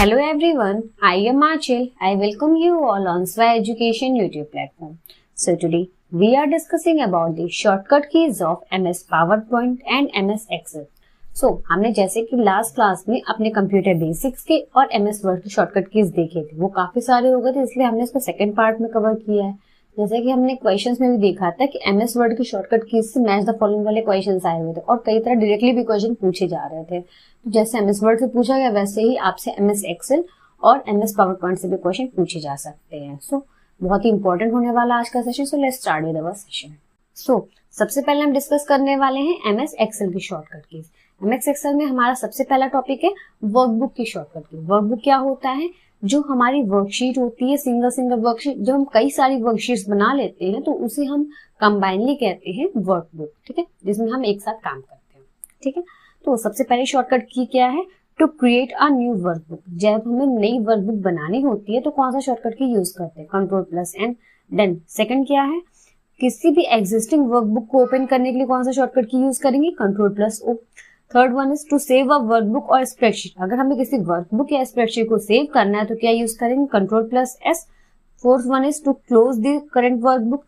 Hello everyone, I am Achil. I welcome you all on Sway Education YouTube platform. So today we are discussing about the shortcut keys of MS PowerPoint and MS Excel. So हमने जैसे कि last class में अपने computer basics के और MS word के shortcut keys देखे थे, वो काफी सारे हो गए थे, इसलिए हमने इसको सेकंड पार्ट में कवर किया है। जैसे कि हमने क्वेश्चंस में भी देखा था कि MS वर्ड की शॉर्टकट कीज से मैच द फॉलोइंग वाले क्वेश्चंस आए हुए थे और कई तरह डायरेक्टली भी क्वेश्चन पूछे जा रहे थे। तो जैसे MS वर्ड से पूछा गया वैसे ही आपसे MS एक्सेल और MS पावर पॉइंट से भी क्वेश्चन पूछे जा सकते हैं। सो बहुत ही इंपॉर्टेंट होने वाला आज का session. So let's start with our session. So सबसे पहले हम डिस्कस करने वाले हैं MS एक्सेल की शॉर्टकट कीज। MS एक्सेल में हमारा सबसे पहला टॉपिक है वर्कबुक की शॉर्टकट की। वर्कबुक क्या होता है? जो हमारी वर्कशीट होती है, सिंगल वर्कशीट, जब हम कई सारी वर्कशीट्स बना लेते हैं तो उसे हम कंबाइनली कहते हैं वर्कबुक, ठीक है, जिसमें हम एक साथ काम करते हैं, ठीक है। तो सबसे पहले शॉर्टकट की क्या है? To create a new workbook. जब हमें नई वर्कबुक बनानी होती है तो कौन सा शॉर्टकट की यूज करते हैं? Ctrl+N। देन सेकंड क्या है? किसी भी एग्जिस्टिंग वर्कबुक को ओपन करने के लिए कौन सा शॉर्टकट की यूज करेंगे? Ctrl+O। Third one is to save a workbook और स्प्रेडशीट। अगर हमें किसी वर्कबुक या स्प्रेडशीट को सेव करना है तो क्या यूज करेंगे? Ctrl+S। Fourth one is to close the current workbook.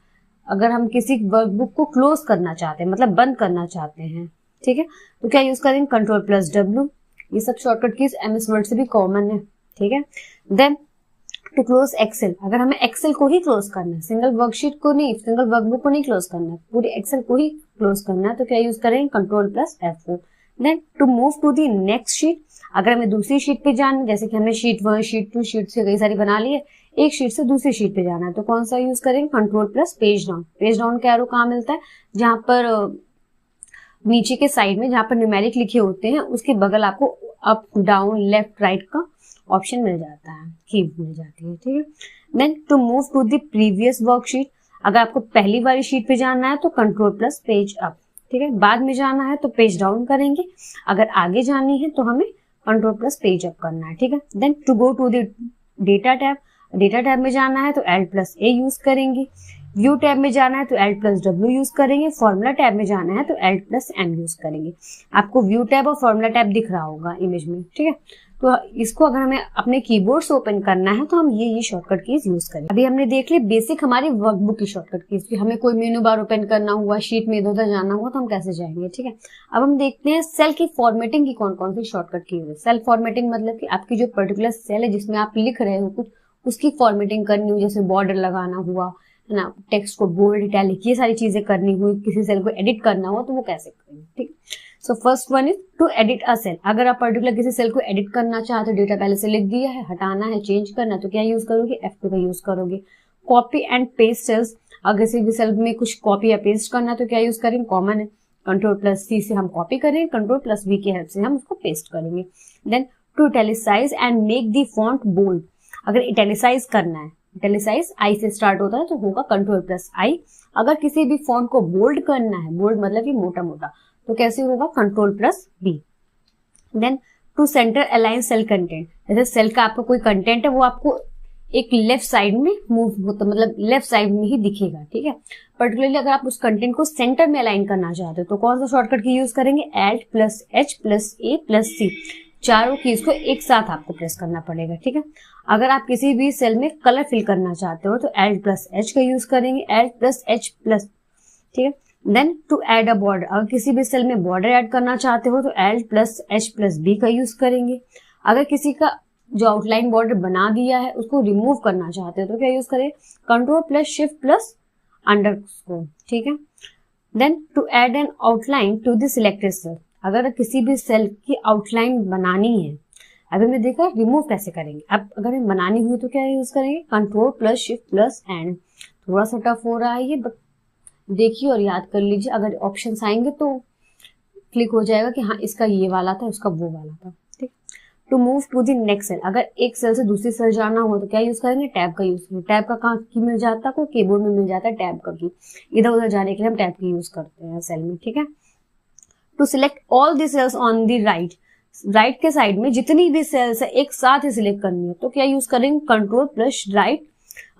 अगर हम किसी वर्कबुक को क्लोज करना चाहते हैं, मतलब बंद करना चाहते हैं, ठीक है, तो क्या यूज करेंगे? Ctrl+W। ये सब शॉर्टकट कीज MS वर्ड से भी कॉमन है, ठीक है। Then to close Excel. अगर हमें एक्सेल को ही क्लोज करना है, सिंगल वर्कशीट को नहीं, सिंगल वर्कबुक को नहीं क्लोज करना है, पूरी एक्सेल को ही क्लोज करना है, तो क्या यूज करेंगे? Ctrl+F4। Then to move to the next sheet. अगर हमें दूसरी शीट पे जाना है, जैसे कि हमने शीट 1, शीट 2, शीट से कई सारी बना ली है, एक शीट से दूसरी शीट पे जाना है तो कौन सा यूज करेंगे? Ctrl+पेज डाउन। पेज डाउन का एरो कहाँ मिलता है? जहां पर नीचे के साइड में जहां पर न्यूमेरिक लिखे होते हैं उसके बगल आपको अप, डाउन, लेफ्ट, राइट का ऑप्शन मिल जाता है, की मिल जाती है, ठीक है। Then to move to the previous worksheet. अगर आपको पहली वाली शीट पे जाना है तो Ctrl+पेज अप, ठीक है। बाद में जाना है तो पेज डाउन करेंगे। अगर आगे जानी है तो हमें Ctrl+पेज अप करना है, ठीक है। Then to go to the data tab. Data tab में जाना है तो Alt+A यूज करेंगे। व्यू टैब में जाना है तो Alt+W यूज करेंगे। फॉर्मूला टैब में जाना है तो Alt+M यूज करेंगे। आपको व्यू टैब और फॉर्मूला टैब दिख रहा होगा इमेज में, ठीक है। तो इसको अगर हमें अपने कीबोर्ड से ओपन करना है तो हम ये शॉर्टकट कीज यूज करेंगे। अभी हमने देख ली बेसिक हमारी वर्कबुक की शॉर्टकट कीज की। हमें कोई मेनू बार ओपन करना हुआ, शीट में इधर उधर जाना हुआ तो हम कैसे जाएंगे, ठीक है। अब हम देखते हैं सेल की फॉर्मेटिंग की कौन कौन सी शॉर्टकट कीज है। सेल फॉर्मेटिंग मतलब कि आपकी जो पर्टिकुलर सेल है जिसमें आप लिख रहे हो कुछ, उसकी फॉर्मेटिंग करनी हुई, जैसे बॉर्डर लगाना हुआ है ना, टेक्स्ट को बोल्ड, इटैलिक, ये सारी चीजें करनी हुई, किसी सेल को एडिट करना हुआ तो वो कैसे करेंगे, ठीक। So first one is to edit a cell. अगर आप पर्टिकुलर किसी सेल को एडिट करना चाहते हो, डेटा पहले से लिख दिया है, हटाना है, चेंज करना है, तो क्या यूज करोगे? F2 का यूज करोगे। Copy and paste cells. अगर किसी भी सेल में कुछ कॉपी या पेस्ट करना है तो क्या यूज करेंगे? कॉमन है, Ctrl+C से हम कॉपी करेंगे, Ctrl+V की हेल्प से हम उसको पेस्ट करेंगे। Then to italicise and make the font bold. अगर इटैलिसाइज करना है, इटैलिसाइज I से स्टार्ट होता है तो होगा Ctrl+I। अगर किसी भी फॉन्ट को बोल्ड करना है, बोल्ड मतलब कि मोटा मोटा, तो कैसे होगा? Ctrl+B। Then to centre align cell content. जैसे सेल का आपका कोई कंटेंट है वो आपको एक लेफ्ट साइड में मूव होता, मतलब लेफ्ट साइड में ही दिखेगा, ठीक है। पर्टिकुलरली अगर आप उस कंटेंट को सेंटर में अलाइन करना चाहते हो तो कौन सा शॉर्टकट की यूज करेंगे? Alt+H+A+C। चारों कीज को एक साथ आपको प्रेस करना पड़ेगा, ठीक है। अगर आप किसी भी सेल में कलर फिल करना चाहते हो तो Alt+H का यूज करेंगे, Alt+H+, ठीक है। Then to add a border. अगर किसी भी सेल में बॉर्डर ऐड करना चाहते हो तो Alt+H+B का यूज करेंगे। अगर किसी का जो आउटलाइन बॉर्डर बना दिया है उसको रिमूव करना चाहते हो तो क्या यूज करें? Ctrl+Shift+_, ठीक है। Then to add an outline to the selected cell. अगर किसी भी सेल की आउटलाइन बनानी है, अभी हमने देखा रिमूव कैसे करेंगे, अब अगर हमें बनानी हुई तो क्या यूज करेंगे? Ctrl+Shift+N। थोड़ा सा टफ हो रहा है ये, बट देखिए और याद कर लीजिए। अगर ऑप्शंस आएंगे तो क्लिक हो जाएगा कि हाँ इसका ये वाला था, उसका वो वाला था, ठीक। To move to the next cell. अगर एक सेल से दूसरी सेल जाना हो तो क्या यूज करेंगे? टैब का यूज करेंगे। टैब का कहाँ की मिल जाता है? कोई कीबोर्ड में मिल जाता है टैब का की। इधर उधर जाने के लिए हम टैब की यूज करते हैं सेल में, ठीक है। To select all the cells on the right. Right के साइड में जितनी भी सेल्स है एक साथ ही सिलेक्ट करनी है तो क्या यूज करेंगे? Ctrl+Right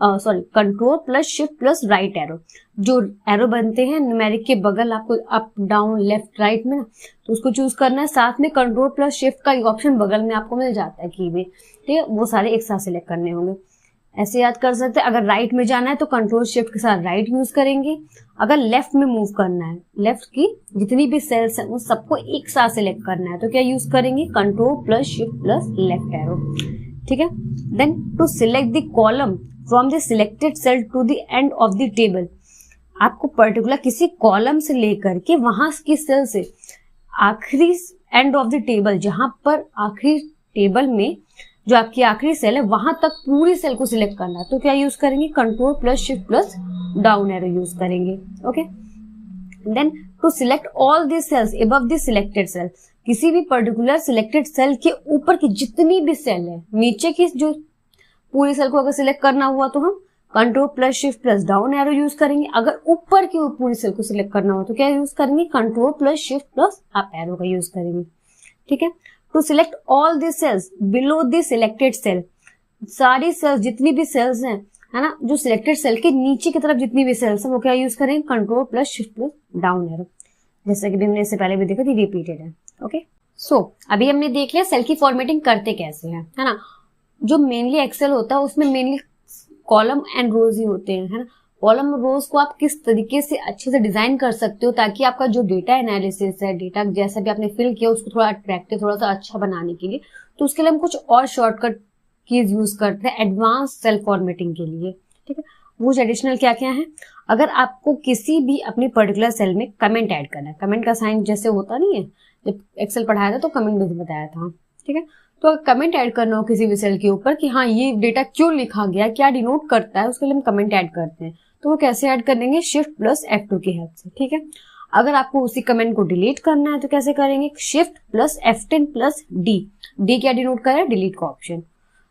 sorry control plus shift plus right arrow, जो एरो बनते हैं न्यूमेरिक के बगल आपको अप डाउन लेफ्ट राइट में ना, तो उसको चूज करना है। साथ में कंट्रोल प्लस शिफ्ट का ऑप्शन बगल में आपको मिल जाता है की में, ठीक है, वो सारे एक साथ सिलेक्ट करने होंगे। ऐसे याद कर सकते हैं। अगर राइट में जाना है तो कंट्रोल शिफ्ट के साथ राइट यूज करेंगे। अगर लेफ्ट में मूव करना है, लेफ्ट की जितनी भी सेल्स है वो सबको एक साथ सिलेक्ट करना है, तो क्या यूज करेंगे control plus shift plus left arrow, ठीक है। Then to select the column from the selected cell to the end of the table, आपको पर्टिकुलर किसी कॉलम से लेकर के वहां की सेल से आखिरी एंड ऑफ द टेबल, जहां पर आखिरी टेबल में जो आपकी आखिरी सेल है वहां तक पूरी सेल को सिलेक्ट करना है, तो क्या यूज करेंगे control plus shift plus down arrow use करेंगे। Okay, then to select all the cells above the selected cell, किसी भी पर्टिकुलर सिलेक्टेड सेल के ऊपर की जितनी भी सेल है, नीचे की जो पूरी सेल को अगर सिलेक्ट करना हुआ तो हम control plus shift plus down arrow use करेंगे। अगर ऊपर की पूरी सेल को सिलेक्ट करना हो तो क्या यूज करेंगे control plus shift plus up arrow का यूज करेंगे, ठीक है। To select all the cells below the selected cell, सारी सेल्स जितनी भी सेल्स हैं, है ना, जो सिलेक्टेड सेल के नीचे की तरफ जितनी भी सेल्स हैं वो क्या यूज करेंगे control plus shift plus down arrow, जैसा कि हमने इससे पहले भी देखा थी, रिपीटेड है। ओके, सो अभी हमने देख लिया सेल की फॉर्मेटिंग करते कैसे है ना। जो मेनली एक्सेल होता है उसमें मेनली कॉलम एंड रोज ही होते हैं, है ना। कॉलम रोज को आप किस तरीके से अच्छे से डिजाइन कर सकते हो ताकि आपका जो डेटा एनालिसिस है, डेटा जैसा भी आपने फिल किया उसको थोड़ा अट्रैक्टिव, थोड़ा सा अच्छा बनाने के लिए, तो उसके लिए हम कुछ और शॉर्टकट कीज यूज करते हैं एडवांस सेल फॉर्मेटिंग के लिए, ठीक है। वो एडिशनल क्या क्या है, अगर आपको किसी भी अपनी पर्टिकुलर सेल में कमेंट ऐड करना है, कमेंट का साइन जैसे होता नहीं है, जब एक्सेल पढ़ाया था तो कमेंट में बताया था, ठीक है। तो कमेंट ऐड करना हो किसी भी सेल के ऊपर कि हाँ ये डेटा क्यों लिखा गया, क्या डिनोट करता है, उसके लिए हम कमेंट ऐड करते हैं। तो वो कैसे ऐड करेंगे, शिफ्ट प्लस F2 की हेल्प से, ठीक है। अगर आपको उसी कमेंट को डिलीट करना है तो कैसे करेंगे, shift plus F10 plus D। D क्या डिनोट कर रहा है, डिलीट का ऑप्शन।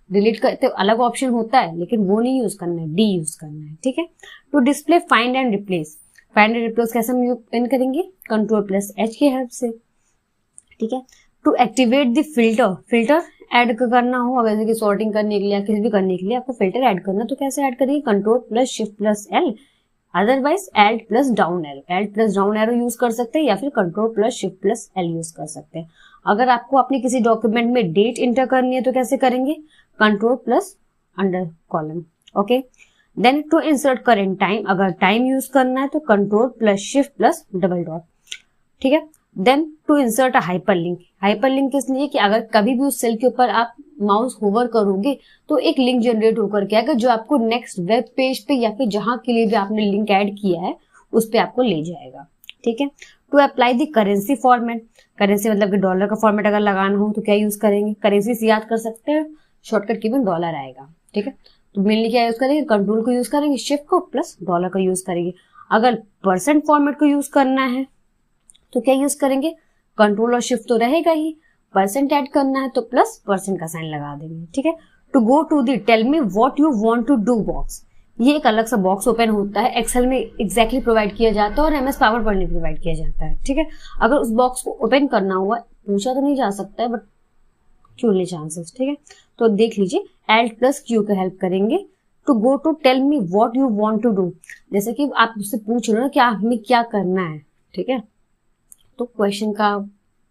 डिलीट करते अलग ऑप्शन होता है लेकिन वो नहीं यूज करना है, D यूज करना है, ठीक है। To display find and replace, find and replace कैसे हम यूज करेंगे, कंट्रोल प्लस H की हेल्प से, ठीक है। To activate the filter, filter add करना हो अगर जैसे कि सॉर्टिंग करने के लिए या किसी भी करने के लिए आपको फिल्टर ऐड करना, तो कैसे ऐड करेंगे, control plus shift plus L, otherwise Alt plus down arrow, Alt plus down arrow use कर सकते हैं या फिर control plus shift plus L use कर सकते हैं। अगर आपको अपने किसी डॉक्यूमेंट में डेट इंटर करनी है तो कैसे करेंगे, control plus under column, okay. Then to insert current time, अगर टाइम यूज करना है तो control plus shift plus double dot, ठीक है। Then to insert a hyperlink, hyperlink किस लिए कि अगर कभी भी उस सेल के ऊपर आप माउस होवर करोगे तो एक लिंक जनरेट होकर के आएगा जो आपको नेक्स्ट वेब पेज पे या फिर जहां के लिए भी आपने लिंक ऐड किया है उस पे आपको ले जाएगा, ठीक है। To apply the currency format, currency मतलब कि डॉलर का फॉर्मेट अगर लगाना हो तो क्या यूज करेंगे, करेंसी से याद कर सकते हैं, शॉर्टकट की में डॉलर आएगा, ठीक है। तो मेनली क्या यूज करेंगे, कंट्रोल को यूज करेंगे, शिफ्ट को प्लस डॉलर का यूज करेंगे। अगर परसेंट फॉर्मेट को यूज करना है तो क्या यूज करेंगे, कंट्रोल और शिफ्ट तो रहेगा ही, परसेंट ऐड करना है तो प्लस परसेंट का साइन लगा देंगे, ठीक है। To go to the tell me what you want to do box, ये एक अलग सा बॉक्स ओपन होता है, एक्सेल में एग्जैक्टली प्रोवाइड किया जाता है और MS पावर पॉइंट में प्रोवाइड किया जाता है, ठीक है। अगर उस बॉक्स को ओपन करना हुआ, पूछा तो नहीं जा सकता है बट क्यों चांसेस, ठीक है। तो देख लीजिए Alt प्लस Q का हेल्प करेंगे to go to tell me what you want to do, जैसे कि आप उससे पूछ रहे हो ना कि हमें क्या करना है, ठीक है। तो क्वेश्चन का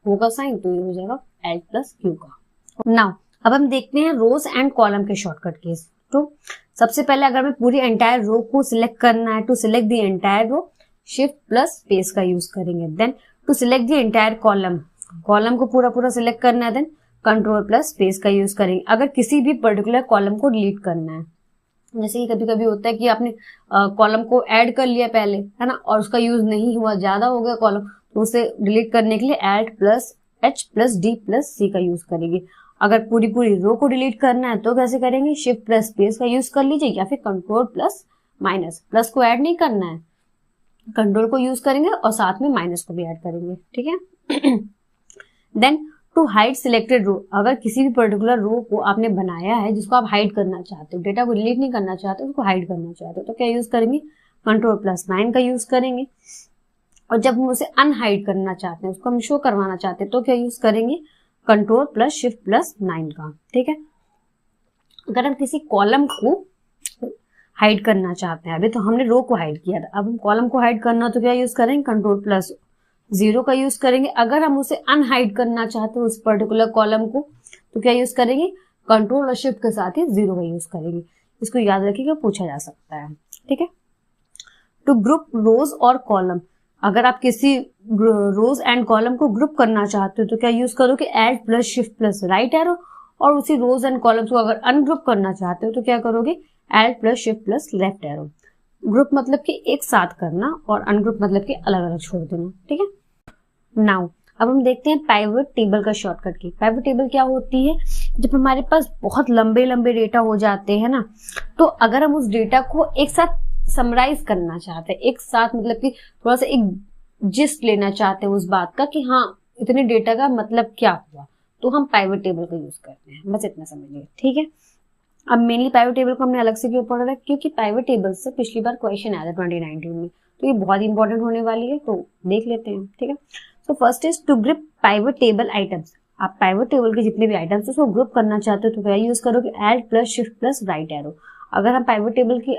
होगा साइन तो ये हो जाएगा Alt प्लस Q का। नाउ अब हम देखते हैं रोज एंड कॉलम के शॉर्टकट कीज। तो सबसे पहले अगर हमें पूरी एंटायर रो को सिलेक्ट करना है, to select the entire row shift plus space का यूज करेंगे। Then to select the entire column, column को पूरा सिलेक्ट करना है, देन कंट्रोल प्लस स्पेस का यूज करेंगे। अगर किसी भी पर्टिकुलर कॉलम को डिलीट करना है, जैसे कि कभी कभी होता है कि आपने कॉलम को ऐड कर लिया पहले, है ना, और उसका यूज नहीं हुआ, ज्यादा हो गया कॉलम, तो उसे डिलीट करने के लिए Alt plus H plus D plus C का यूज करेंगे। अगर पूरी रो को डिलीट करना है तो कैसे करेंगे, शिफ्ट प्लस स्पेस का यूज कर लीजिए या फिर कंट्रोल प्लस माइनस, प्लस को ऐड नहीं करना है, कंट्रोल को यूज करेंगे और साथ में माइनस को भी ऐड करेंगे, ठीक है। देन टू हाइड सिलेक्टेड रो, अगर किसी भी पर्टिकुलर रो को आपने बनाया है जिसको आप हाइड करना चाहते हो, डेटा को डिलीट नहीं करना चाहते, उसको हाइड करना चाहते हो, तो क्या यूज करेंगे, कंट्रोल प्लस 9 का यूज करेंगे। और जब हम उसे अनहाइड करना चाहते हैं, उसको हम शो करवाना चाहते हैं, तो क्या यूज करेंगे, कंट्रोल प्लस शिफ्ट प्लस 9 का, ठीक है। अगर हम किसी कॉलम को हाइड करना चाहते हैं, अभी तो हमने रो को हाइड किया था, अब हम कॉलम को हाइड करना तो क्या यूज करेंगे, कंट्रोल+0 का यूज करेंगे। अगर हम उसे अनहाइड करना चाहते हैं उस पर्टिकुलर कॉलम को तो क्या यूज करेंगे, कंट्रोल और शिफ्ट के साथ ही 0 का यूज करेंगे। इसको याद रखिएगा, पूछा जा सकता है, ठीक है। टू ग्रुप रोज और कॉलम, अगर आप किसी रोज एंड कॉलम को ग्रुप करना चाहते हो तो क्या यूज करोगे, add plus shift plus right arrow. और उसी रोज एंड कॉलम्स को अगर अनग्रुप करना चाहते हो तो क्या करोगे, add plus shift plus left arrow. Group मतलब कि एक साथ करना और अनग्रुप मतलब कि अलग अलग छोड़ देना, ठीक है। नाउ अब हम देखते हैं पाइवट टेबल का शॉर्टकट की। पाइवट टेबल क्या होती है, जब हमारे पास बहुत लंबे लंबे डेटा हो जाते हैं ना, तो अगर हम उस डेटा को एक साथ समराइज करना चाहते हैं, एक साथ मतलब कि थोड़ा सा एक जिस्ट लेना चाहते हैं उस बात का कि हाँ इतने डेटा का मतलब क्या हुआ, तो हम पाइवट टेबल का यूज करते हैं, बस इतना समझिए, ठीक है। अब मेनली पाइवट टेबल को हमने अलग से क्यों पढ़ा है, क्योंकि पाइवट टेबल से पिछली बार क्वेश्चन आया था 2019 में, तो ये बहुत इंपॉर्टेंट होने वाली है, तो देख लेते हैं, ठीक है। So first is to group pivot table items. आप पाइवट टेबल के जितने भी आइटम्स उसको ग्रुप करना चाहते हो तो क्या यूज करोगे, add plus shift plus right arrow. अगर हम पाइवट टेबल की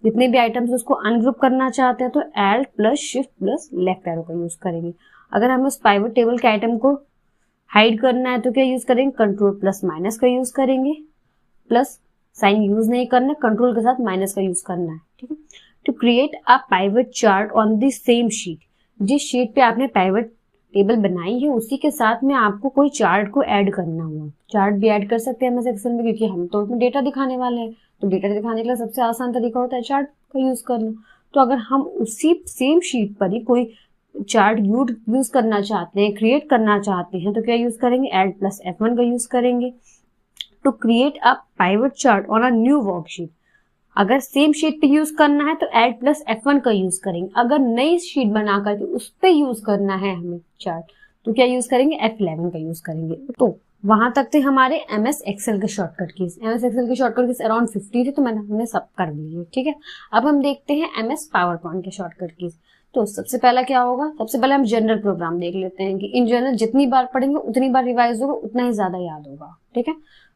जितने भी आइटम्स उसको अनग्रुप करना चाहते हैं तो add plus shift plus left arrow का यूज करेंगे। अगर हमें उस पाइवट टेबल के आइटम को हाइड करना है तो क्या यूज करेंगे, कंट्रोल प्लस माइनस का यूज करेंगे, प्लस साइन यूज नहीं करना, कंट्रोल के साथ माइनस का यूज करना है, ठीक है। To create a pivot chart on the same sheet, जिस शीट पे आपने पाइवट टेबल बनाई है उसी के साथ में आपको कोई चार्ट को ऐड करना हुआ, चार्ट भी ऐड कर सकते हैं हम एक्सेल में, क्योंकि हम तो उसमें डेटा दिखाने वाले हैं, तो डेटा दिखाने के लिए सबसे आसान तरीका होता है चार्ट का यूज करना। तो अगर हम उसी सेम शीट पर ही कोई चार्ट यूज करना चाहते हैं, क्रिएट करना चाहते हैं तो क्या यूज करेंगे, ऐड प्लस F1 का यूज करेंगे। To create a pivot chart on a new worksheet, अगर सेम शीट पे यूज करना है तो ऐड प्लस F1 का यूज करेंगे। अगर नई शीट बना करके उस पे यूज करना है हमें चार्ट तो क्या यूज करेंगे, F11 का यूज करेंगे। तो वहां तक थे हमारे MS एक्सेल के शॉर्टकट कीज। MS एक्सेल के शॉर्टकट कीज अराउंड 50 थे, तो हमने सब कर लिए, ठीक है। अब हम देखते हैं MS पावर पॉइंट के शॉर्टकट कीज। तो सबसे पहला क्या होगा, सबसे पहले हम जनरल प्रोग्राम देख लेते हैं कि इन जनरल जितनी बार पढ़ेंगे उतनी बार रिवाइज होगा, उतना ही ज्यादा याद होगा, ठीक है।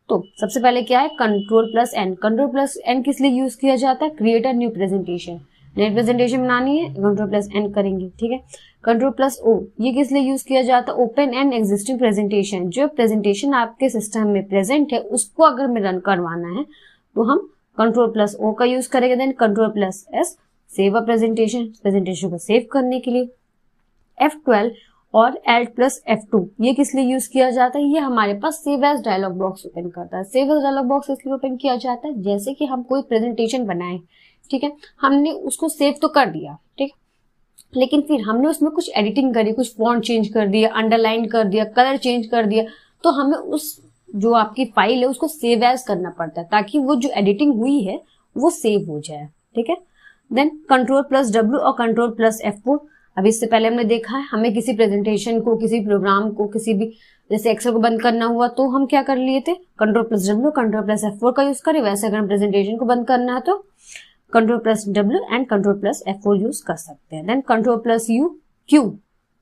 तो सबसे पहले क्या है, control plus N. Control plus N किस लिए यूज किया जाता है, क्रिएट अ न्यू प्रेजेंटेशन, नई प्रेजेंटेशन बनानी है, कंट्रोल प्लस एन करेंगे, ठीक है। कंट्रोल प्लस ओ, ये किस लिए यूज किया जाता है, ओपन एन एग्जिस्टिंग प्रेजेंटेशन, जो प्रेजेंटेशन आपके सिस्टम में प्रेजेंट है उसको अगर हमें रन करवाना है तो हम कंट्रोल प्लस ओ का यूज करेंगे। Then control plus S, save a presentation, presentation को सेव करने के लिए। F12 और Alt प्लस F2 ये किस लिए यूज किया जाता है, ये हमारे पास save as dialog box open करता है। सेव एज डायलॉग बॉक्स इसलिए ओपन किया जाता है जैसे कि हम कोई प्रेजेंटेशन बनाए, ठीक है, हमने उसको सेव तो कर दिया, ठीक, लेकिन फिर हमने उसमें कुछ एडिटिंग करी, कुछ फॉन्ट चेंज कर दिया, अंडरलाइन कर दिया, कलर चेंज कर दिया, तो हमें उस जो आपकी फाइल है उसको सेव एज करना पड़ता है ताकि वो जो एडिटिंग हुई है वो सेव हो जाए, ठीक है। देन कंट्रोल प्लस W और कंट्रोल प्लस F4, अभी इससे पहले हमने देखा है हमें किसी प्रेजेंटेशन को, किसी प्रोग्राम को, किसी भी जैसे एक्सेल को बंद करना हुआ तो हम क्या कर लिए थे, control plus W control plus F4 का यूज करें। वैसे अगर हम प्रेजेंटेशन को बंद करना है तो control plus W and control plus F4 use कर सकते हैं। देन कंट्रोल प्लस Q,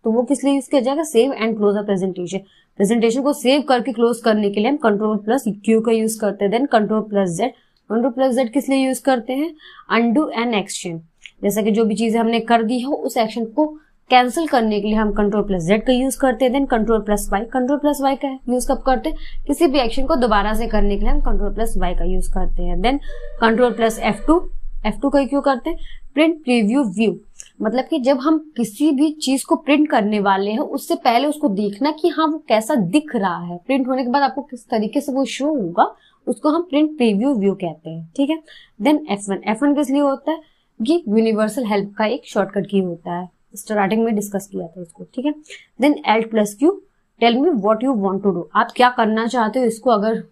तो वो किस लिए यूज किया जाएगा, save and close a presentation, presentation को सेव करके क्लोज करने के लिए हम कंट्रोल प्लस Q का यूज करते हैं। Then control plus Z, control plus Z किस लिए यूज करते हैं, अंडू एंड एक्शन, जैसा कि जो भी चीजें हमने कर दी हो उस एक्शन को कैंसिल करने के लिए हम कंट्रोल प्लस Z का यूज करते हैं। Then control plus Y, control plus Y का यूज कब करते हैं, किसी भी एक्शन को दोबारा से करने के लिए हम कंट्रोल प्लस Y का यूज करते हैं। देन कंट्रोल प्लस F2 का क्यों करते हैं, प्रिंट प्रीव्यू व्यू, मतलब कि जब हम किसी भी चीज को प्रिंट करने वाले हैं उससे पहले उसको देखना कि हाँ वो कैसा दिख रहा है, प्रिंट होने के बाद आपको किस तरीके से वो शो होगा, उसको हम प्रिंट प्रीव्यू व्यू कहते हैं, ठीक है। देन F1 किस लिए होता है, ये यूनिवर्सल हेल्प का एक शॉर्टकट की होता है, स्टार्टिंग में डिस्कस किया था इसको, ठीक है। Then Alt plus Q, tell me what you want to do, आप क्या करना चाहते हो, इसको अगर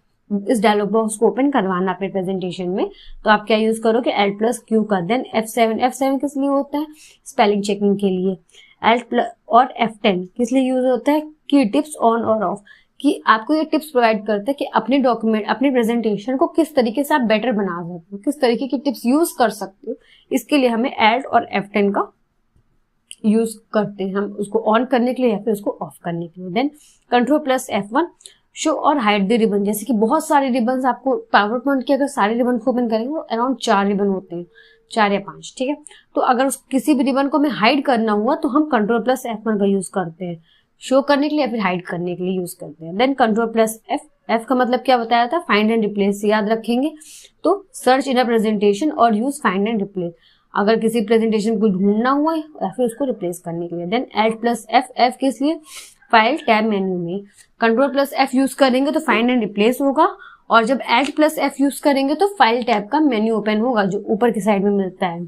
इस डायलॉग बॉक्स को ओपन करवाना अपने प्रेजेंटेशन में तो आप क्या यूज करोगे, Alt प्लस Q का। देन F7 किस लिए होता है, स्पेलिंग चेकिंग के लिए। Alt प्लस और F10 किस लिए यूज होता है, की टिप्स ऑन और ऑफ, कि आपको ये टिप्स प्रोवाइड करते हैं कि अपने डॉक्यूमेंट, अपने प्रेजेंटेशन को किस तरीके से आप बेटर बना सकते हो, किस तरीके की टिप्स यूज कर सकते हो, इसके लिए हमें Alt और F10 का यूज करते हैं, हम उसको ऑन करने के लिए या फिर उसको ऑफ करने के लिए। Then control plus F1, show और हाइड द रिबन, जैसे कि बहुत सारे रिबन्स आपको पावर पॉइंट के अगर सारे रिबन को ओपन करेंगे तो अराउंड 4 रिबन होते हैं, 4 या 5, ठीक है। तो अगर किसी भी रिबन को हमें हाइड करना हुआ तो हम कंट्रोल प्लस F1 का यूज करते हैं, शो करने के लिए या फिर हाइड करने के लिए यूज करते हैं। देन कंट्रोल प्लस F का मतलब क्या बताया था, फाइंड एंड रिप्लेस, याद रखेंगे तो सर्च इन अ प्रेजेंटेशन और यूज फाइंड एंड रिप्लेस, अगर किसी प्रेजेंटेशन को ढूंढना हुआ या फिर उसको रिप्लेस करने के लिए। देन Alt प्लस F किस लिए, फाइल टैब मेन्यू में। कंट्रोल प्लस F यूज करेंगे तो फाइंड एंड रिप्लेस होगा, और जब Alt प्लस F यूज करेंगे तो फाइल टैब का मेन्यू ओपन होगा जो ऊपर की साइड में मिलता है,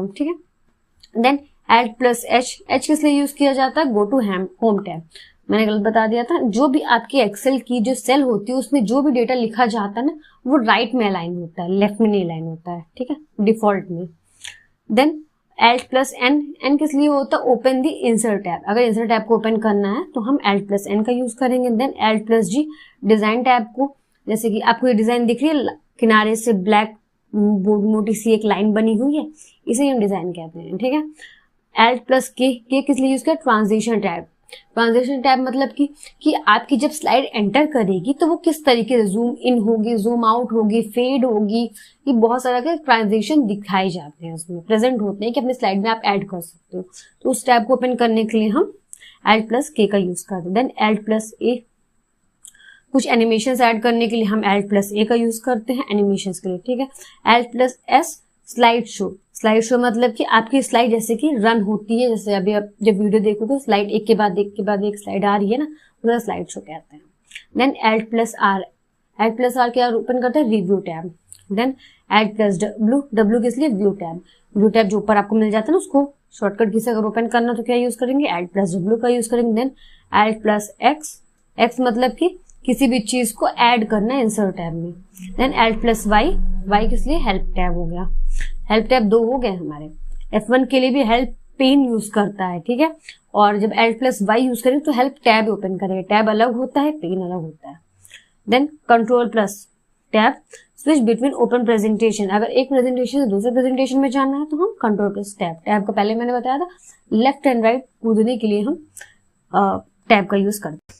ठीक है। देन Alt प्लस H किस लिए यूज किया जाता है, गो टू होम टैब, मैंने गलत बता दिया था। जो भी आपकी एक्सेल की जो सेल होती है उसमें जो भी डेटा लिखा जाता है ना वो राइट में अलाइन होता है, लेफ्ट में नहीं अलाइन होता है, ठीक है, डिफॉल्ट में। देन Alt प्लस N किस लिए होता है, ओपन दी इंसर्ट टैब, अगर इंसर्ट टैब को ओपन करना है तो हम Alt प्लस N का यूज करेंगे। Then Alt plus G design tab को, जैसे कि आपको ये डिजाइन दिख रही है, किनारे से ब्लैक मोटी सी एक लाइन बनी हुई है, इसे हम डिजाइन कहते हैं, ठीक है। Alt प्लस K किस लिए यूज किया, ट्रांजिशन टैब, ट्रांजिशन टैब मतलब कि आपकी जब स्लाइड एंटर करेगी तो वो किस तरीके से जूम इन होगी, जूम आउट होगी, फेड होगी, ये बहुत सारा के ट्रांजिशन दिखाए जाते हैं, उसमें प्रेजेंट होते हैं कि अपने स्लाइड में आप ऐड कर सकते हो। तो उस टैब को ओपन करने के लिए हम Alt प्लस K का यूज करते हैं। देन Alt प्लस A, कुछ एनिमेशन ऐड करने के लिए हम Alt प्लस A का यूज करते हैं एनिमेशन के लिए, ठीक है। Alt plus S slide show, slide show मतलब कि आपकी स्लाइड जैसे कि रन होती है, जैसे अभी आप जब वीडियो देखोगे स्लाइड एक के बाद एक स्लाइड आ रही है ना, उसे स्लाइड शो कहते हैं। देन Alt प्लस R क्या ओपन करता है, review tab. Then Alt plus W किस लिए, व्यू टैब जो ऊपर आपको मिल जाता है ना, उसको शॉर्टकट की से अगर ओपन करना तो क्या यूज करेंगे, Alt प्लस W का यूज करेंगे। देन Alt प्लस X मतलब कि किसी भी चीज को ऐड करना है इंसर्ट टैब में। देन Alt प्लस Y किस लिए, हेल्प टैब हो गया, हेल्प टैब 2 हो गए हमारे। F1 के लिए भी हेल्प पेन यूज करता है, ठीक है, और जब Alt प्लस Y यूज करें तो हेल्प टैब ओपन करेंगे, टैब अलग होता है, पेन अलग होता है। Then control plus tab switch between open presentation, अगर एक प्रेजेंटेशन से दूसरे प्रेजेंटेशन में जाना है तो हम कंट्रोल प्लस टैब को पहले मैंने बताया था, लेफ्ट एंड राइट कूदने के लिए हम टैब का यूज करते हैं।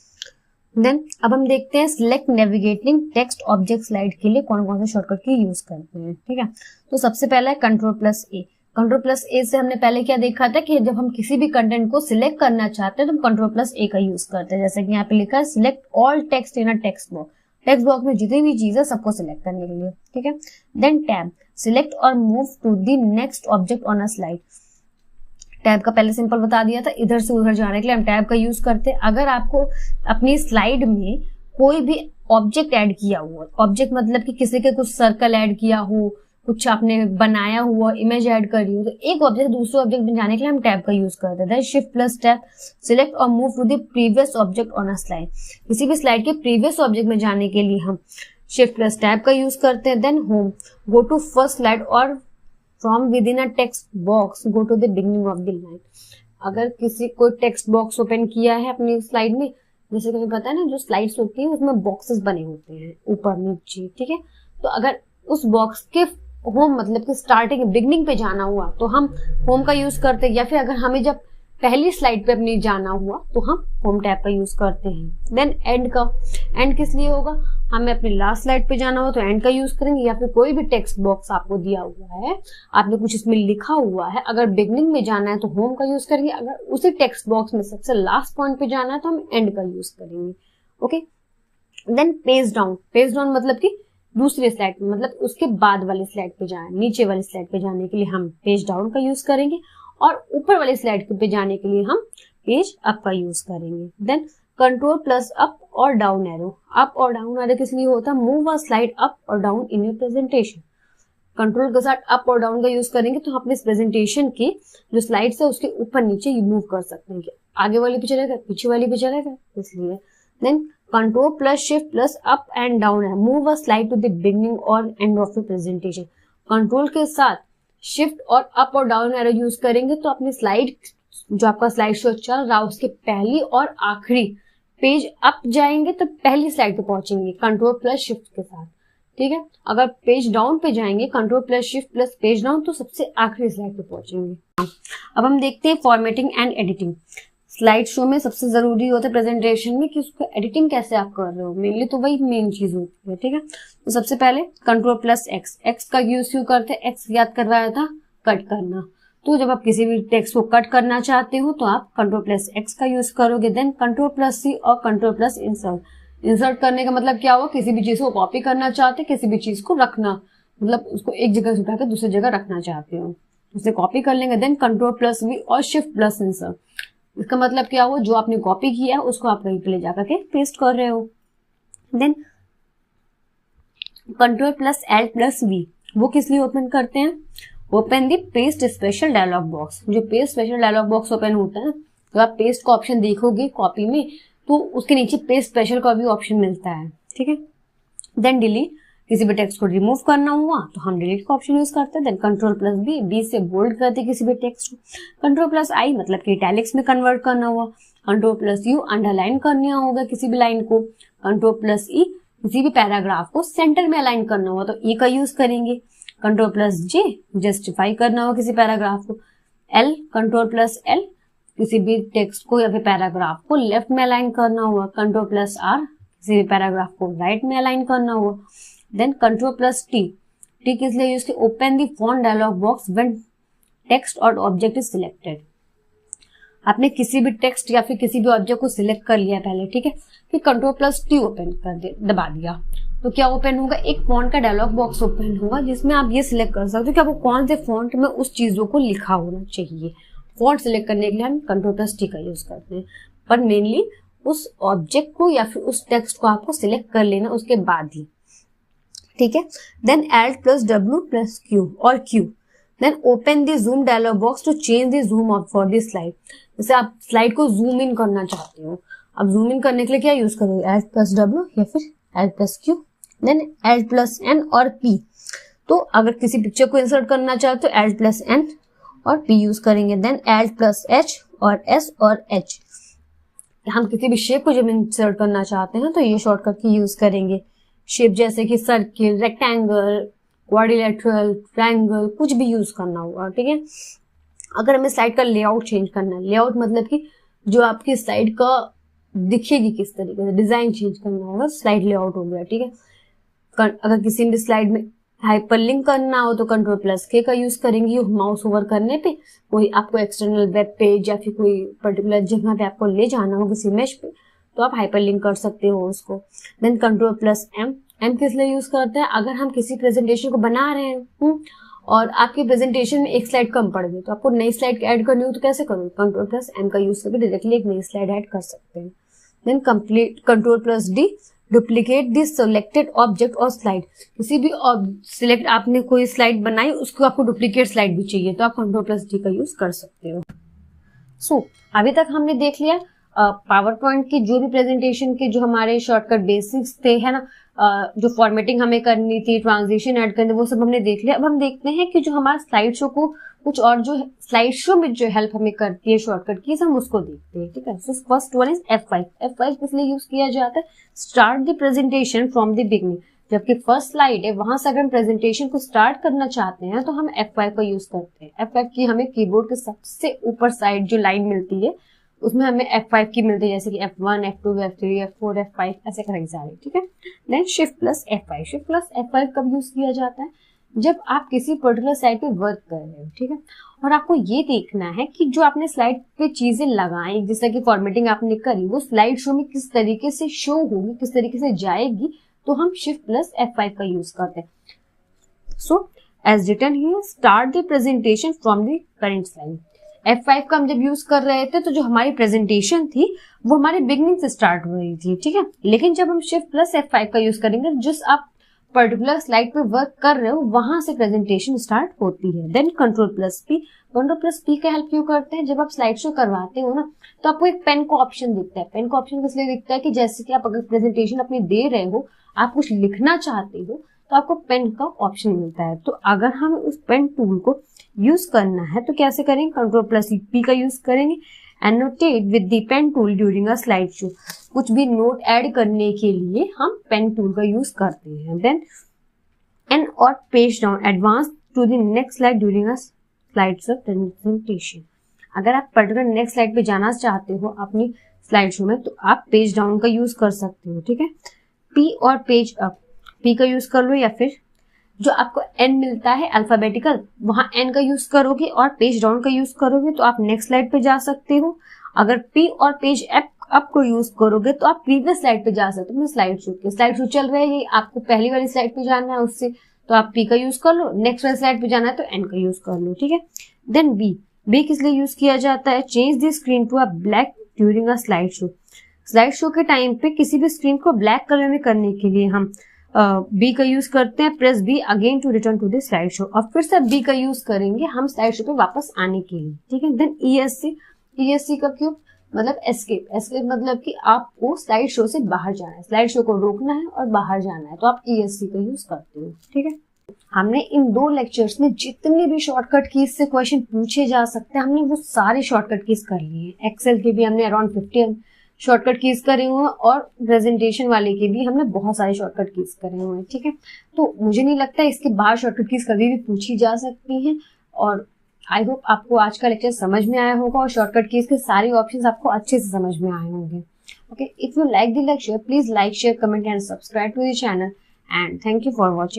देन अब हम देखते हैं select navigating text object slide के लिए कौन कौन से शॉर्टकट की यूज करते हैं, ठीक है। तो सबसे पहला है control plus A। Control plus A से हमने पहले क्या देखा था कि जब हम किसी भी कंटेंट को सिलेक्ट करना चाहते हैं तो हम कंट्रोल प्लस A का यूज करते हैं, जैसे कि यहाँ पे लिखा है select all text in a text box में जितनी भी चीजें सबको सिलेक्ट करने के लिए, ठीक है। देन टैब सिलेक्ट और move to the next object on a slide, tab का पहले सिंपल बता दिया था, इधर से उधर जाने के लिए हम टैब का यूज करते हैं। अगर आपको अपनी स्लाइड में कोई भी ऑब्जेक्ट ऐड किया हुआ, ऑब्जेक्ट मतलब कि किसी के कुछ सर्कल ऐड किया हो, कुछ आपने बनाया हुआ इमेज ऐड करी हो, तो एक ऑब्जेक्ट दूसरे ऑब्जेक्ट में जाने के लिए हम टैब का यूज करते हैं। शिफ्ट प्लस टैब सिलेक्ट और move to the previous object on a slide, किसी भी स्लाइड के प्रीवियस ऑब्जेक्ट में जाने के लिए हम शिफ्ट प्लस टैब का यूज करते हैं। Then home go to first slide और from within a text box go to the beginning of the line, अगर किसी कोई टेक्स्ट बॉक्स ओपन किया है अपनी स्लाइड में, जैसे कि पता है ना जो स्लाइड्स होती है उसमें बॉक्सेस बने होते हैं ऊपर नीचे, ठीक है, तो अगर उस बॉक्स के होम मतलब कि स्टार्टिंग बिगिनिंग पे जाना हुआ तो हम होम का यूज करते हैं, या फिर अगर हमें जब पहली स्लाइड पे अपनी जाना हुआ तो हम होम टैब का यूज करते हैं। देन एंड किस लिए होगा, हमें अपनी लास्ट स्लाइड पे जाना हो तो एंड का यूज करेंगे, या फिर कोई भी टेक्स्ट बॉक्स आपको दिया हुआ है, आपने कुछ इसमें लिखा हुआ है, अगर बिगनिंग में जाना है तो होम का यूज करेंगे, अगर उसी टेक्स्ट बॉक्स में सबसे लास्ट पॉइंट पे जाना है तो हम एंड का यूज करेंगे, ओके। देन पेज डाउन मतलब कि दूसरी स्लाइड पे, मतलब उसके बाद वाली स्लाइड पे जाए, नीचे वाली स्लाइड पे जाने के लिए हम पेज डाउन का यूज करेंगे, और ऊपर वाली स्लाइड पे जाने के लिए हम पेज अप का यूज करेंगे। देन कंट्रोल प्लस अप और डाउन एरो किस लिए होता है, मूव अ स्लाइड अप और down in your presentation, control के साथ अप और डाउन का यूज करेंगे तो हम अपने प्रेजेंटेशन की जो स्लाइड्स है उसके ऊपर नीचे मूव कर सकते हैं, आगे वाली पे चलेगा पीछे वाली पे चलेगा, इसलिए। Then control plus shift plus up and down है, move a slide to the beginning और end of the presentation, control के साथ शिफ्ट और अप और डाउन एरो यूज करेंगे तो अपनी स्लाइड जो आपका स्लाइड शो चल रहा है उसके पहली और आखिरी पेज अप जाएंगे तो पहली स्लाइड पे पहुंचेंगे कंट्रोल प्लस शिफ्ट के साथ, ठीक है। अगर पेज डाउन पे जाएंगे control plus shift plus page down तो सबसे आखिरी स्लाइड पे पहुंचेंगे। अब हम देखते हैं formatting and editing. Slide show में सबसे जरूरी होता है प्रेजेंटेशन में कि उसको एडिटिंग कैसे आप कर रहे हो, मेनली तो वही मेन चीज होती है, ठीक है। तो सबसे पहले Ctrl+X, एक्स का यूज क्यों करते हैं, एक्स याद करवाया था कट करना। तो जब आप किसी भी टेक्स्ट को कट करना चाहते हो तो आप Ctrl+X का यूज करोगे। देन Ctrl+C और Ctrl+Insert। इंसर्ट करने का मतलब क्या हुआ, किसी भी चीज को कॉपी करना चाहते, किसी भी चीज को रखना, मतलब उसको एक जगह से उठाकर दूसरी जगह रखना चाहते हो, उसे कॉपी कर लेंगे। देन Ctrl+V और Shift+Insert। इसका मतलब क्या हुआ, जो आपने कॉपी किया है उसको आप कहीं पे ले जाकर के पेस्ट कर रहे हो। देन Ctrl+Alt+V, वो किस लिए ओपन करते हैं, open the paste special dialog box. जो paste special dialog box open होता है, तो आप पेस्ट का ऑप्शन देखोगे कॉपी में, तो उसके नीचे पेस्ट स्पेशल का भी ऑप्शन मिलता है, ठीक है। देन डिलीट, किसी भी टेक्स्ट को रिमूव करना हुआ तो हम डिलीट का ऑप्शन यूज करते हैं। देन Ctrl+B, बी से बोल्ड करते किसी भी टेक्स्ट को। Ctrl+I मतलब कि इटैलिक्स में कन्वर्ट करना हुआ। Ctrl+U अंडरलाइन करना होगा किसी भी लाइन को। Ctrl+E किसी भी पैराग्राफ को सेंटर में अलाइन करना हुआ तो E का यूज करेंगे। Ctrl+J जस्टिफाई करना हुआ किसी पैराग्राफ को। Ctrl+L किसी भी टेक्स्ट को या फिर पैराग्राफ को लेफ्ट में अलाइन करना हुआ। Ctrl+R किसी भी पैराग्राफ को राइट में अलाइन करना हुआ। देन Ctrl+T, टी किस लिए यूज किया, open the font dialog box when text और ऑब्जेक्ट इज सिलेक्टेड। आपने किसी भी टेक्स्ट या फिर किसी भी ऑब्जेक्ट को सिलेक्ट कर लिया पहले, ठीक है, फिर Ctrl+T ओपन कर दे, दबा दिया, तो क्या ओपन होगा, एक फॉन्ट का डायलॉग बॉक्स ओपन होगा जिसमें आप ये सिलेक्ट कर सकते हो कि आपको कौन से फॉन्ट में उस चीजों को लिखा होना चाहिए। फॉन्ट सिलेक्ट करने के लिए हम Ctrl+T का यूज करते हैं, पर मेनली उस ऑब्जेक्ट को या फिर उस टेक्स्ट को आपको सिलेक्ट कर लेना उसके बाद ही, ठीक है। देन Alt+W+Q और Q। Then open the zoom dialog box to change the zoom of for the slide. जैसे आप स्लाइड को जूम इन करना चाहते हो, अब जूम इन करने के लिए क्या यूज करोगे, Alt+W या फिर Alt+Q। देन Alt+N और P। तो अगर किसी पिक्चर को इंसर्ट करना चाहते हो Alt+N और P यूज करेंगे। देन Alt+H और S और H। हम किसी भी शेप को जब इंसर्ट करना चाहते हैं तो ये शॉर्टकट की यूज करेंगे। शेप जैसे कि सर्किल, रेक्टेंगल, क्वाड्रिलेटरल, ट्रायंगल, कुछ भी यूज करना होगा, ठीक है। अगर हमें स्लाइड का लेआउट चेंज करना है, लेआउट मतलब कि जो आपकी स्लाइड का दिखेगी किस तरीके से, डिजाइन चेंज करना होगा, स्लाइड लेआउट हो गया, ठीक है। अगर किसी भी स्लाइड में हाइपरलिंक करना हो तो Ctrl+K का यूज करेंगे। माउस ओवर करने पे कोई आपको एक्सटर्नल वेब पेज या फिर कोई पर्टिकुलर जगह पे आपको ले जाना हो किसी इमेज पे, तो आप हाइपरलिंक कर सकते हो उसको। देन Ctrl+M, M किस लिए यूज करते हैं, अगर हम किसी प्रेजेंटेशन को बना रहे हैं और आपके प्रेजेंटेशन में एक स्लाइड कम पड़ गई तो आपको नई स्लाइड ऐड करनी हो तो कैसे करोगे, Ctrl+M का यूज करके डायरेक्टली एक नई स्लाइड ऐड कर सकते हैं। Then Ctrl+D, duplicate the selected object और स्लाइड। किसी भी सिलेक्ट आपने कोई स्लाइड बनाई, उसको आपको डुप्लीकेट स्लाइड भी चाहिए तो आप Ctrl+D का यूज कर सकते हो। सो अभी तक हमने देख लिया पावर पॉइंट की जो भी प्रेजेंटेशन के जो हमारे शॉर्टकट बेसिक्स थे, है ना, जो फॉर्मेटिंग हमें करनी थी, ट्रांजिशन ऐड करने, वो सब हमने देख लिया। अब हम देखते हैं कि जो हमारा स्लाइड शो को कुछ और जो स्लाइड शो में जो हेल्प हमें करती है शॉर्टकट की, हम उसको देखते हैं, ठीक है। So first one is F5। F5 किस लिए यूज किया जाता है, start the presentation from the beginning. जबकि फर्स्ट स्लाइड है वहां से अगर हम प्रेजेंटेशन को स्टार्ट करना चाहते हैं तो हम F5 का यूज करते हैं। F5 की हमें कीबोर्ड के सबसे ऊपर साइड जो लाइन मिलती है उसमें हमें F5 की मिलती है, जैसे कि F1, F2, F3, F4, F5 ऐसे करेंगे सारे, ठीक है। Then Shift+F5। Shift+F5 कब यूज किया जाता है, जब आप किसी पर्टिकुलर स्लाइड पे वर्क कर रहे हो, ठीक है, और आपको ये देखना है कि जो आपने स्लाइड पे चीजें लगाई, जैसे कि फॉर्मेटिंग आपने करी, वो स्लाइड शो में किस तरीके से शो होगी, किस तरीके से जाएगी, तो हम Shift+F5 का यूज करते हैं। So as written here, start the presentation from the current slide. F5 का हम जब यूज कर रहे थे तो जो हमारी प्रेजेंटेशन थी वो हमारी बिगनिंग से स्टार्ट हो रही थी, ठीक है। लेकिन जब हम Shift+F5 का यूज करेंगे, जिस आप पर्टिकुलर स्लाइड पे वर्क कर रहे हो वहां से प्रेजेंटेशन स्टार्ट होती है। Then Ctrl+P। Ctrl+P का हेल्प क्यों करते हैं, जब आप स्लाइड शो करवाते हो ना तो आपको एक पेन का ऑप्शन दिखता है। पेन का ऑप्शन किस लिए दिखता है कि जैसे कि आप अगर प्रेजेंटेशन अपनी दे रहे हो, आप कुछ लिखना चाहते हो तो आपको पेन का ऑप्शन मिलता है। तो अगर हमें उस पेन टूल को यूज करना है तो कैसे करेंगे, Ctrl+P का यूज करेंगे। Annotate with the pen tool during a slide show. कुछ भी नोट ऐड करने के लिए हम पेन टूल का यूज करते हैं। देन एंड और page down advance to the next slide during a slide show presentation. अगर आप पर्टिकुलर नेक्स्ट स्लाइड पे जाना चाहते हो अपनी स्लाइड शो में तो आप पेज डाउन का यूज कर सकते हो, ठीक है। पी और पेज अप, पी का यूज कर लो या फिर जो आपको एन मिलता है अल्फाबेटिकल वहां एन का यूज करोगे और पेज डाउन का यूज करोगे तो आप नेक्स्ट स्लाइड पे जा सकते हो। अगर पी और पेज अप को यूज करोगे तो आप प्रीवियस स्लाइड पे जा सकते हो। स्लाइड शो चल रही है, आपको पहली वाली स्लाइड पे जाना है उससे तो आप पी का यूज कर लो, नेक्स्ट वाली स्लाइड पे जाना है तो एन का यूज कर लो, ठीक है। देन बी किस लिए यूज किया जाता है? Change the screen to a black during a slide show. Slide show के टाइम पे किसी भी स्क्रीन को ब्लैक कलर में करने के लिए हम बी का यूज करते हैं। Press B again to return to the slide show, और फिर से बी का यूज करेंगे हम स्लाइड शो पे वापस आने के लिए, ठीक है। देन ESC का क्यों मतलब एस्केप मतलब कि आपको स्लाइड शो से बाहर जाना है, स्लाइड शो को रोकना है और बाहर जाना है तो आप ESC का यूज करते हो, ठीक है। हमने इन 2 लेक्चर्स में जितने भी शॉर्टकट कीज से क्वेश्चन पूछे जा सकते हैं हमने वो सारे शॉर्टकट कीज कर लिए हैं। एक्सेल के भी हमने अराउंड 50 शॉर्टकट कीज करे हुए हैं और प्रेजेंटेशन वाले के भी हमने बहुत सारे शॉर्टकट कीज करे हुए हैं, ठीक है। तो मुझे नहीं लगता इसके बाहर शॉर्टकट कीज कभी भी पूछी जा सकती हैं। और आई होप आपको आज का लेक्चर समझ में आया होगा और शॉर्टकट कीज के सारे ऑप्शंस आपको अच्छे से समझ में आए होंगे। Okay, if you like the lecture please like, share, comment and subscribe to the channel and thank you for watching.